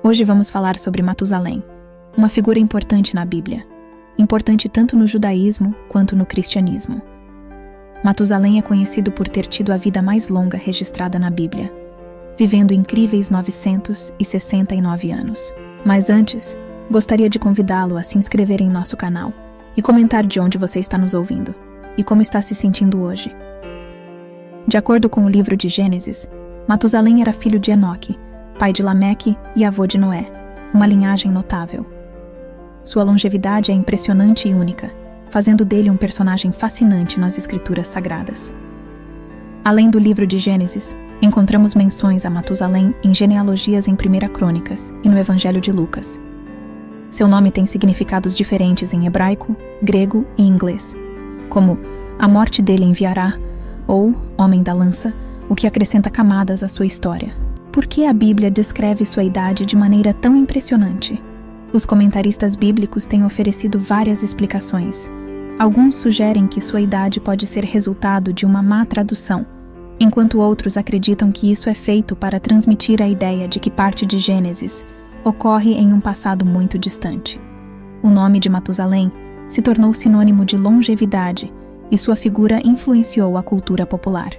Hoje vamos falar sobre Matusalém, uma figura importante na Bíblia, importante tanto no judaísmo quanto no cristianismo. Matusalém é conhecido por ter tido a vida mais longa registrada na Bíblia, vivendo incríveis 969 anos. Mas antes, gostaria de convidá-lo a se inscrever em nosso canal e comentar de onde você está nos ouvindo e como está se sentindo hoje. De acordo com o livro de Gênesis, Matusalém era filho de Enoque, pai de Lameque e avô de Noé, uma linhagem notável. Sua longevidade é impressionante e única, fazendo dele um personagem fascinante nas escrituras sagradas. Além do livro de Gênesis, encontramos menções a Matusalém em genealogias em 1 Crônicas e no Evangelho de Lucas. Seu nome tem significados diferentes em hebraico, grego e inglês, como a morte dele enviará ou homem da lança, o que acrescenta camadas à sua história. Por que a Bíblia descreve sua idade de maneira tão impressionante? Os comentaristas bíblicos têm oferecido várias explicações. Alguns sugerem que sua idade pode ser resultado de uma má tradução, enquanto outros acreditam que isso é feito para transmitir a ideia de que parte de Gênesis ocorre em um passado muito distante. O nome de Matusalém se tornou sinônimo de longevidade e sua figura influenciou a cultura popular.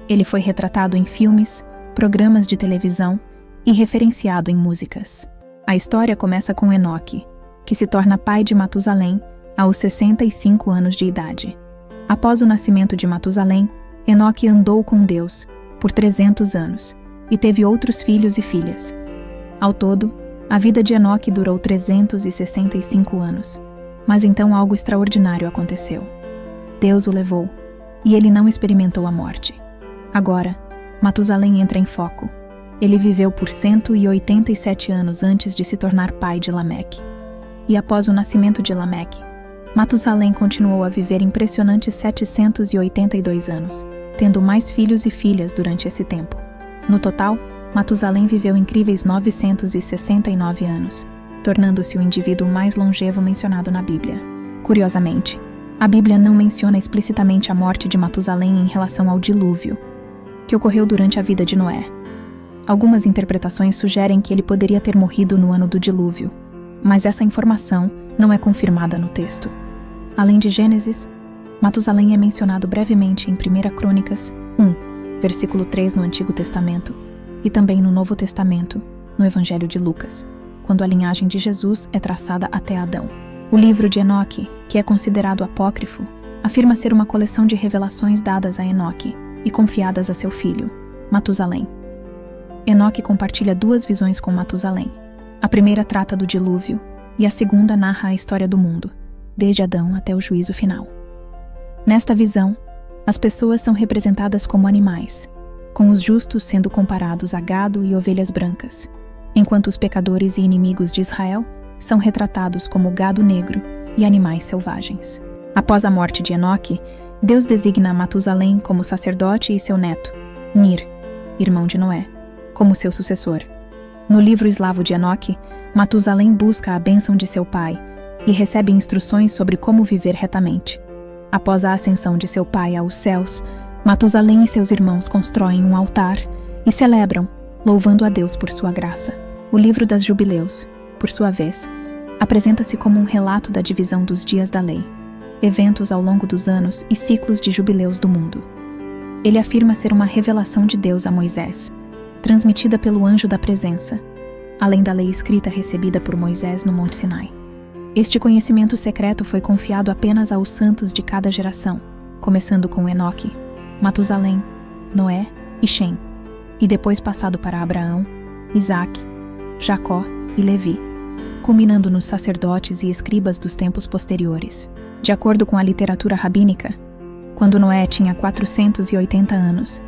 Ele foi retratado em filmes, programas de televisão e referenciado em músicas. A história começa com Enoque, que se torna pai de Matusalém aos 65 anos de idade. Após o nascimento de Matusalém, Enoque andou com Deus por 300 anos e teve outros filhos e filhas. Ao todo, a vida de Enoque durou 365 anos, mas então algo extraordinário aconteceu. Deus o levou, e ele não experimentou a morte. Agora, Matusalém entra em foco. Ele viveu por 187 anos antes de se tornar pai de Lameque. E após o nascimento de Lameque, Matusalém continuou a viver impressionantes 782 anos, tendo mais filhos e filhas durante esse tempo. No total, Matusalém viveu incríveis 969 anos, tornando-se o indivíduo mais longevo mencionado na Bíblia. Curiosamente, a Bíblia não menciona explicitamente a morte de Matusalém em relação ao dilúvio, que ocorreu durante a vida de Noé. Algumas interpretações sugerem que ele poderia ter morrido no ano do dilúvio, mas essa informação não é confirmada no texto. Além de Gênesis, Matusalém é mencionado brevemente em 1 Crônicas 1, versículo 3 no Antigo Testamento, e também no Novo Testamento, no Evangelho de Lucas, quando a linhagem de Jesus é traçada até Adão. O livro de Enoque, que é considerado apócrifo, afirma ser uma coleção de revelações dadas a Enoque e confiadas a seu filho, Matusalém. Enoque compartilha duas visões com Matusalém. A primeira trata do dilúvio e a segunda narra a história do mundo, desde Adão até o juízo final. Nesta visão, as pessoas são representadas como animais, com os justos sendo comparados a gado e ovelhas brancas, enquanto os pecadores e inimigos de Israel são retratados como gado negro e animais selvagens. Após a morte de Enoque, Deus designa Matusalém como sacerdote e seu neto, Nir, irmão de Noé, como seu sucessor. No livro eslavo de Enoque, Matusalém busca a bênção de seu pai e recebe instruções sobre como viver retamente. Após a ascensão de seu pai aos céus, Matusalém e seus irmãos constroem um altar e celebram, louvando a Deus por sua graça. O livro das Jubileus, por sua vez, apresenta-se como um relato da divisão dos dias da lei, eventos ao longo dos anos e ciclos de jubileus do mundo. Ele afirma ser uma revelação de Deus a Moisés, transmitida pelo anjo da presença, além da lei escrita recebida por Moisés no Monte Sinai. Este conhecimento secreto foi confiado apenas aos santos de cada geração, começando com Enoque, Matusalém, Noé e Shem, e depois passado para Abraão, Isaque, Jacó e Levi, culminando nos sacerdotes e escribas dos tempos posteriores. De acordo com a literatura rabínica, quando Noé tinha 480 anos,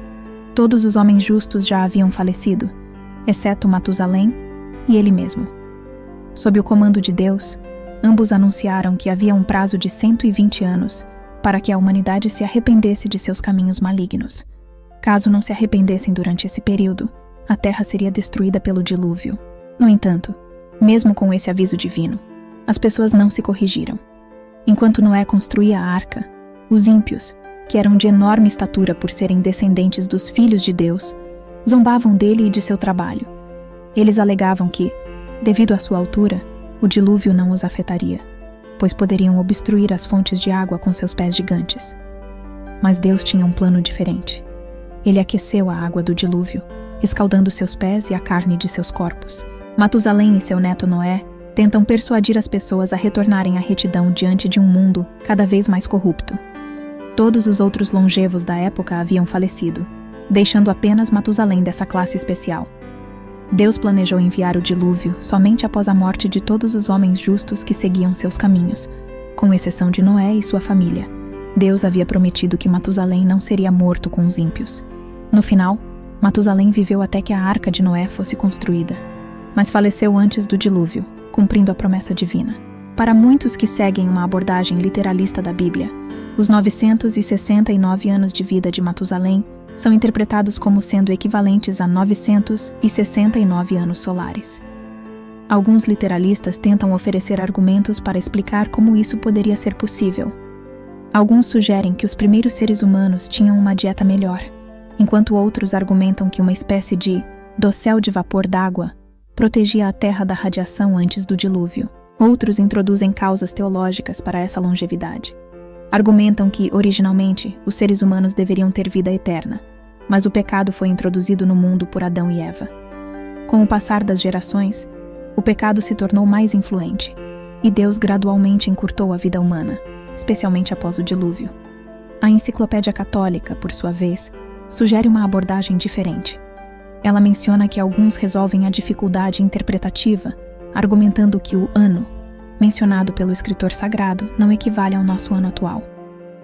todos os homens justos já haviam falecido, exceto Matusalém e ele mesmo. Sob o comando de Deus, ambos anunciaram que havia um prazo de 120 anos para que a humanidade se arrependesse de seus caminhos malignos. Caso não se arrependessem durante esse período, a terra seria destruída pelo dilúvio. No entanto, mesmo com esse aviso divino, as pessoas não se corrigiram. Enquanto Noé construía a arca, os ímpios, que eram de enorme estatura por serem descendentes dos filhos de Deus, zombavam dele e de seu trabalho. Eles alegavam que, devido à sua altura, o dilúvio não os afetaria, pois poderiam obstruir as fontes de água com seus pés gigantes. Mas Deus tinha um plano diferente. Ele aqueceu a água do dilúvio, escaldando seus pés e a carne de seus corpos. Matusalém e seu neto Noé tentam persuadir as pessoas a retornarem à retidão diante de um mundo cada vez mais corrupto. Todos os outros longevos da época haviam falecido, deixando apenas Matusalém dessa classe especial. Deus planejou enviar o dilúvio somente após a morte de todos os homens justos que seguiam seus caminhos, com exceção de Noé e sua família. Deus havia prometido que Matusalém não seria morto com os ímpios. No final, Matusalém viveu até que a arca de Noé fosse construída, mas faleceu antes do dilúvio, cumprindo a promessa divina. Para muitos que seguem uma abordagem literalista da Bíblia, os 969 anos de vida de Matusalém são interpretados como sendo equivalentes a 969 anos solares. Alguns literalistas tentam oferecer argumentos para explicar como isso poderia ser possível. Alguns sugerem que os primeiros seres humanos tinham uma dieta melhor, enquanto outros argumentam que uma espécie de dossel de vapor d'água protegia a terra da radiação antes do dilúvio. Outros introduzem causas teológicas para essa longevidade. Argumentam que, originalmente, os seres humanos deveriam ter vida eterna, mas o pecado foi introduzido no mundo por Adão e Eva. Com o passar das gerações, o pecado se tornou mais influente, e Deus gradualmente encurtou a vida humana, especialmente após o dilúvio. A Enciclopédia Católica, por sua vez, sugere uma abordagem diferente. Ela menciona que alguns resolvem a dificuldade interpretativa, argumentando que o ano, mencionado pelo escritor sagrado, não equivale ao nosso ano atual.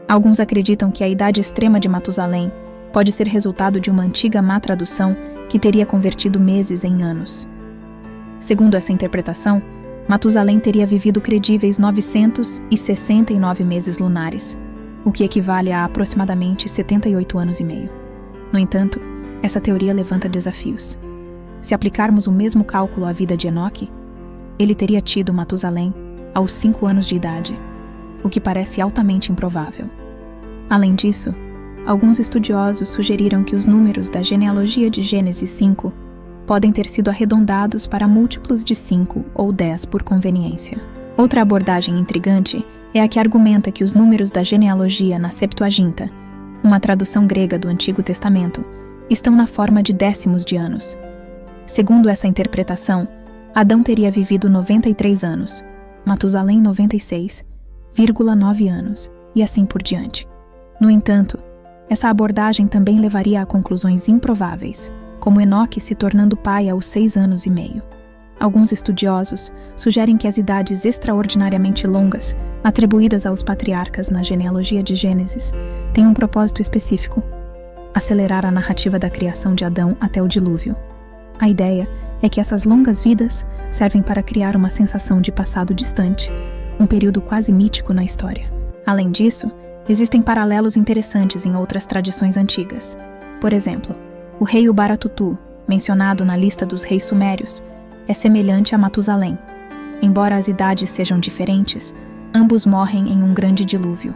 Alguns acreditam que a idade extrema de Matusalém pode ser resultado de uma antiga má tradução que teria convertido meses em anos. Segundo essa interpretação, Matusalém teria vivido credíveis 969 meses lunares, o que equivale a aproximadamente 78 anos e meio. No entanto, essa teoria levanta desafios. Se aplicarmos o mesmo cálculo à vida de Enoque, ele teria tido Matusalém aos 5 anos de idade, o que parece altamente improvável. Além disso, alguns estudiosos sugeriram que os números da genealogia de Gênesis 5 podem ter sido arredondados para múltiplos de 5 ou 10 por conveniência. Outra abordagem intrigante é a que argumenta que os números da genealogia na Septuaginta, uma tradução grega do Antigo Testamento, estão na forma de décimos de anos. Segundo essa interpretação, Adão teria vivido 93 anos, Matusalém 96,9 anos, e assim por diante. No entanto, essa abordagem também levaria a conclusões improváveis, como Enoque se tornando pai aos 6 anos e meio. Alguns estudiosos sugerem que as idades extraordinariamente longas atribuídas aos patriarcas na genealogia de Gênesis têm um propósito específico: acelerar a narrativa da criação de Adão até o dilúvio. A ideia é que essas longas vidas servem para criar uma sensação de passado distante, um período quase mítico na história. Além disso, existem paralelos interessantes em outras tradições antigas. Por exemplo, o rei Ubaratutu, mencionado na lista dos reis sumérios, é semelhante a Matusalém. Embora as idades sejam diferentes, ambos morrem em um grande dilúvio.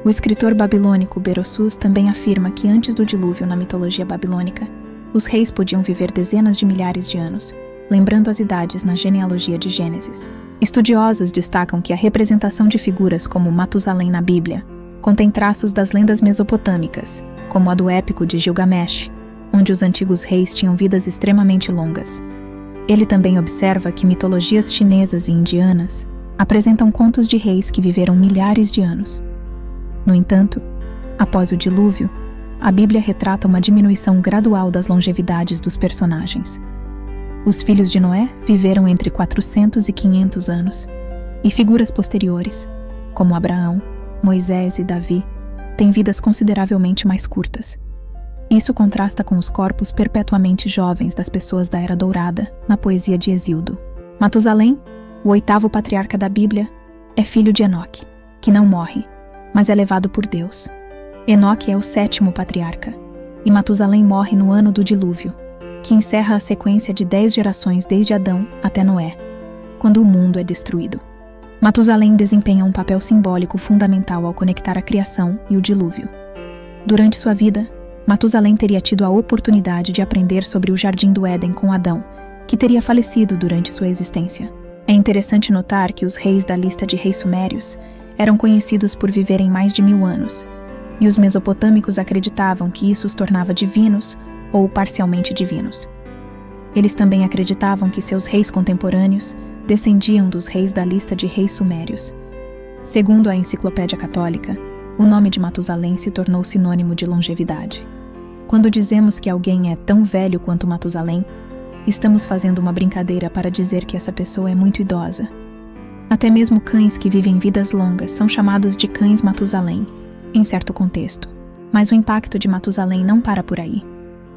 O escritor babilônico Berossus também afirma que antes do dilúvio na mitologia babilônica, os reis podiam viver dezenas de milhares de anos, lembrando as idades na genealogia de Gênesis. Estudiosos destacam que a representação de figuras como Matusalém na Bíblia contém traços das lendas mesopotâmicas, como a do épico de Gilgamesh, onde os antigos reis tinham vidas extremamente longas. Ele também observa que mitologias chinesas e indianas apresentam contos de reis que viveram milhares de anos. No entanto, após o dilúvio, a Bíblia retrata uma diminuição gradual das longevidades dos personagens. Os filhos de Noé viveram entre 400 e 500 anos, e figuras posteriores, como Abraão, Moisés e Davi, têm vidas consideravelmente mais curtas. Isso contrasta com os corpos perpetuamente jovens das pessoas da Era Dourada, na poesia de Hesíodo. Matusalém, o 8º patriarca da Bíblia, é filho de Enoque, que não morre, mas é levado por Deus. Enoque é o 7º patriarca, e Matusalém morre no ano do dilúvio, que encerra a sequência de 10 gerações desde Adão até Noé, quando o mundo é destruído. Matusalém desempenha um papel simbólico fundamental ao conectar a criação e o dilúvio. Durante sua vida, Matusalém teria tido a oportunidade de aprender sobre o Jardim do Éden com Adão, que teria falecido durante sua existência. É interessante notar que os reis da lista de reis sumérios eram conhecidos por viverem mais de 1000 anos, e os mesopotâmicos acreditavam que isso os tornava divinos ou parcialmente divinos. Eles também acreditavam que seus reis contemporâneos descendiam dos reis da lista de reis sumérios. Segundo a Enciclopédia Católica, o nome de Matusalém se tornou sinônimo de longevidade. Quando dizemos que alguém é tão velho quanto Matusalém, estamos fazendo uma brincadeira para dizer que essa pessoa é muito idosa. Até mesmo cães que vivem vidas longas são chamados de cães Matusalém, em certo contexto. Mas o impacto de Matusalém não para por aí.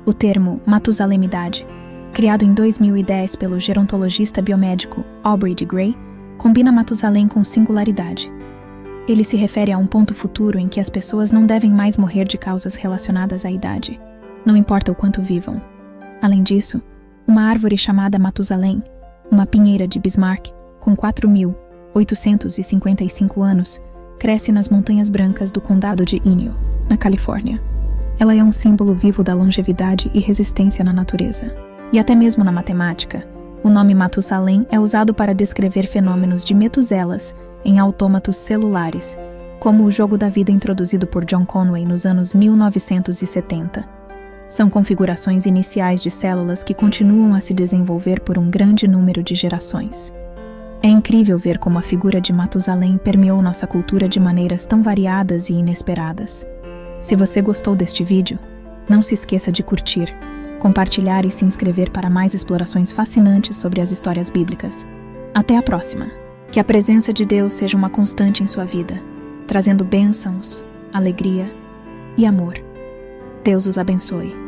O termo Matusalemidade, criado em 2010 pelo gerontologista biomédico Aubrey de Grey, combina Matusalém com singularidade. Ele se refere a um ponto futuro em que as pessoas não devem mais morrer de causas relacionadas à idade, não importa o quanto vivam. Além disso, uma árvore chamada Matusalém, uma pinheira de Bismarck, com 4.855 anos, cresce nas Montanhas Brancas do Condado de Inyo, na Califórnia. Ela é um símbolo vivo da longevidade e resistência na natureza. E até mesmo na matemática, o nome Matusalém é usado para descrever fenômenos de Metuselas em autômatos celulares, como o jogo da vida introduzido por John Conway nos anos 1970. São configurações iniciais de células que continuam a se desenvolver por um grande número de gerações. É incrível ver como a figura de Matusalém permeou nossa cultura de maneiras tão variadas e inesperadas. Se você gostou deste vídeo, não se esqueça de curtir, compartilhar e se inscrever para mais explorações fascinantes sobre as histórias bíblicas. Até a próxima! Que a presença de Deus seja uma constante em sua vida, trazendo bênçãos, alegria e amor. Deus os abençoe.